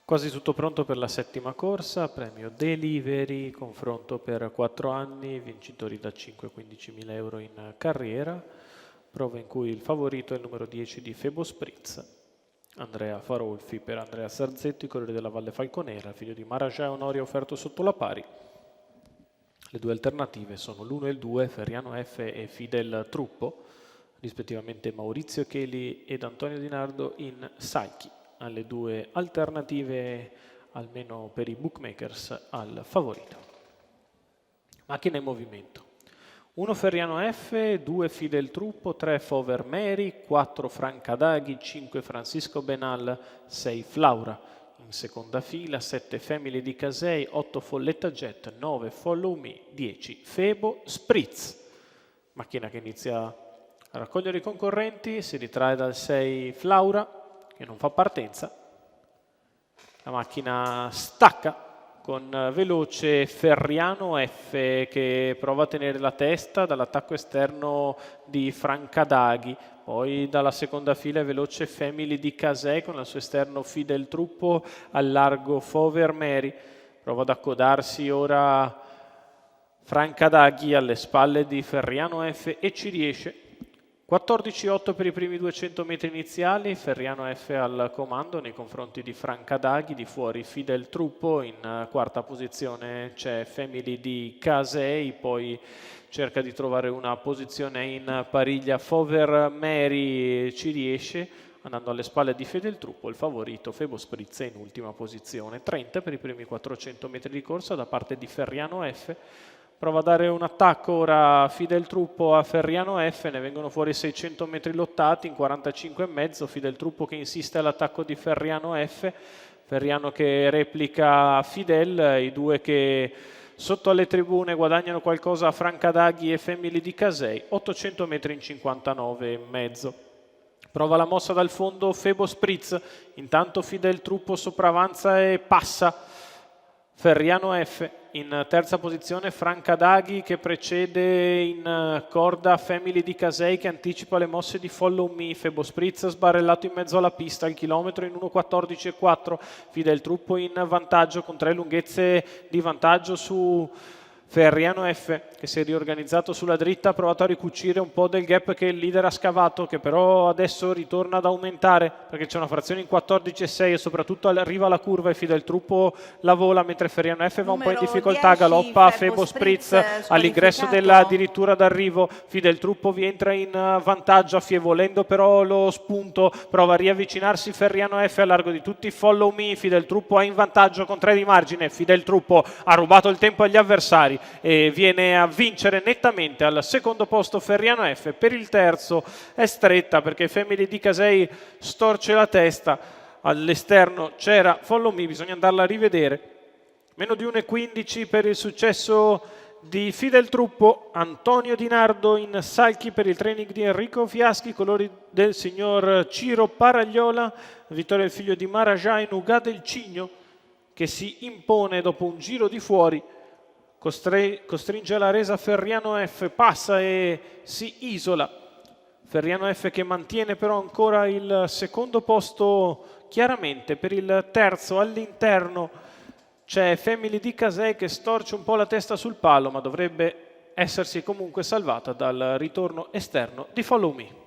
Quasi tutto pronto per la settima corsa, premio Delivery, confronto per 4 anni, vincitori da 5-15 mila euro in carriera, prova in cui il favorito è il numero 10 di Febo Spritz. Andrea Farolfi per Andrea Sarzetti, corriere della Valle Falconera, figlio di Marajà Onorio offerto sotto la pari. Le due alternative sono l'1 e il 2, Ferriano F e Fidel Truppo, rispettivamente Maurizio Cheli ed Antonio Di Nardo in Salchi. Alle due alternative, almeno per i bookmakers, al favorito. Macchina in movimento. 1 Ferriano F, 2 Fidel Truppo, 3 Fover Mary, 4 Francadaghi, 5 Francisco Benal, 6 Flaura. In seconda fila 7 Family di Casei, 8 Folletta Jet, 9 Follow Me, 10 Febo Spritz. Macchina che inizia a raccogliere i concorrenti, si ritrae dal 6 Flaura, che non fa partenza. La macchina stacca con veloce Ferriano F che prova a tenere la testa dall'attacco esterno di Francadaghi. Poi dalla seconda fila è veloce Family di Casei con il suo esterno Fidel Truppo al largo Fover Mary. Prova ad accodarsi ora Francadaghi alle spalle di Ferriano F e ci riesce. 14,8 per i primi 200 metri iniziali, Ferriano F al comando nei confronti di Francadaghi, di fuori Fidel Truppo, in quarta posizione c'è Family di Casei, poi cerca di trovare una posizione in pariglia Fover Mary, ci riesce, andando alle spalle di Fidel Truppo, il favorito Febo Spritz è in ultima posizione. 30 per i primi 400 metri di corsa da parte di Ferriano F. Prova a dare un attacco ora Fidel Truppo a Ferriano F, ne vengono fuori 600 metri lottati in 45,5, Fidel Truppo che insiste all'attacco di Ferriano F, Ferriano che replica Fidel, i due che sotto alle tribune guadagnano qualcosa a Francadaghi e Family di Casei, 800 metri in 59,5. Prova la mossa dal fondo Febo Spritz, intanto Fidel Truppo sopravanza e passa Ferriano F. In terza posizione Francadaghi che precede in corda Family di Casei che anticipa le mosse di Follow Me. Febo Spritz sbarellato in mezzo alla pista, il chilometro in 1,14,4. Fidel Truppo in vantaggio con 3 lunghezze di vantaggio su Ferriano F che si è riorganizzato sulla dritta, ha provato a ricucire un po' del gap che il leader ha scavato, che però adesso ritorna ad aumentare perché c'è una frazione in 14,6 e soprattutto arriva la curva e Fidel Truppo la vola mentre Ferriano F va un po' in difficoltà, galoppa Febo Spritz all'ingresso della addirittura d'arrivo. Fidel Truppo vi entra in vantaggio affievolendo però lo spunto, prova a riavvicinarsi Ferriano F a largo di tutti Follow Me. Fidel Truppo ha in vantaggio con 3 di margine, Fidel Truppo ha rubato il tempo agli avversari e viene a vincere nettamente al secondo posto Ferriano F. Per il terzo è stretta perché Family di Casei storce la testa, all'esterno c'era Follow Me, bisogna andarla a rivedere. Meno di 1,15 per il successo di Fidel Truppo. Antonio Di Nardo in Salchi per il training di Enrico Fiaschi, colori del signor Ciro Paragliola, vittoria del figlio di Marajà in Uga del Cigno che si impone dopo un giro di fuori. Costringe la resa Ferriano F, passa e si isola. Ferriano F che mantiene però ancora il secondo posto chiaramente. Per il terzo all'interno c'è Family di Casei che storce un po' la testa sul palo ma dovrebbe essersi comunque salvata dal ritorno esterno di Follow Me.